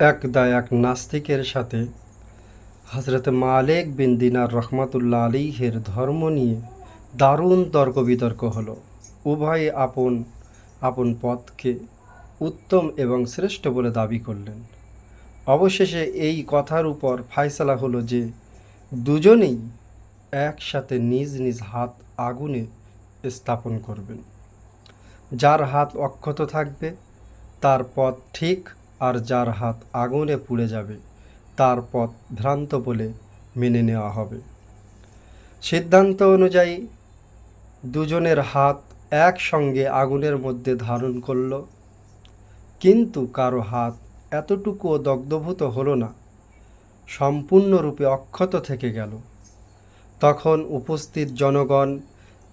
এক নাস্তিকের সাথে হজরত মালিক বিন দিনার রহমাতুল্লাহ আলাইহির ধর্ম নিয়ে দারুণ তর্ক বিতর্ক হলো। উভয়ে আপন আপন পথকে উত্তম এবং শ্রেষ্ঠ বলে দাবি করলেন। অবশেষে এই কথার উপর ফায়সালা হলো যে দুজনেই একসাথে নিজ নিজ হাত আগুনে স্থাপন করবেন। যার হাত অক্ষত থাকবে তার পথ ঠিক, আর যার হাত আগুনে পুড়ে যাবে তার পথ ভ্রান্ত বলে মেনে নেওয়া হবে। সিদ্ধান্ত অনুযায়ী দুজনের হাত একসঙ্গে আগুনের মধ্যে ধারণ করল, কিন্তু কারো হাত এতটুকুও দগ্ধভূত হলো না, সম্পূর্ণরূপে অক্ষত থেকে গেল। তখন উপস্থিত জনগণ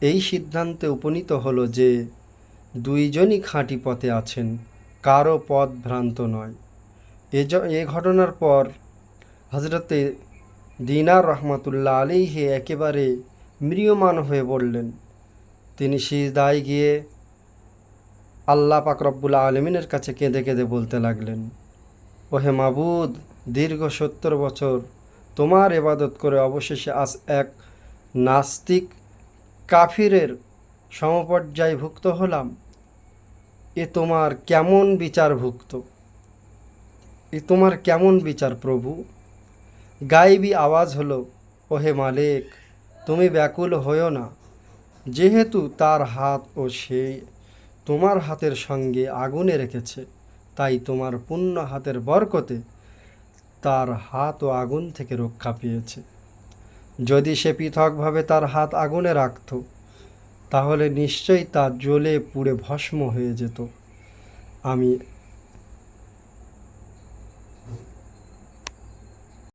এই সিদ্ধান্তে উপনীত হলো যে দুইজনই খাঁটি পথে আছেন, কারো পথ ভ্রান্ত নয়। এ ঘটনার পর হজরতে দিনার রহমাতুল্লাহ আলাইহি একেবারে ম্রিয়মাণ হয়ে পড়লেন। তিনি সিজদায় গিয়ে আল্লাহ পাক রব্বুল আলমিনের কাছে কেঁদে কেঁদে বলতে লাগলেন, ওহে মাবুদ, দীর্ঘ 70 বছর তোমার ইবাদত করে অবশেষে আজ এক নাস্তিক কাফিরের সমপর্যায়ভুক্ত হলাম। এ তোমার কেমন বিচার প্রভু? গায়েবী আওয়াজ হলো, ওহে মালিক, তুমি ব্যাকুল হইও না। যেহেতু তার হাত ও সে তোমার হাতের সঙ্গে আগুনে রেখেছে, তাই তোমার পুণ্য হাতের বরকতে তার হাত ও আগুন থেকে রক্ষা পেয়েছে। যদি সে পৃথকভাবে তার হাত আগুনে রাখত, তাহলে নিশ্চয়ই তা জ্বলে পুড়ে ভস্ম হয়ে যেত। আমি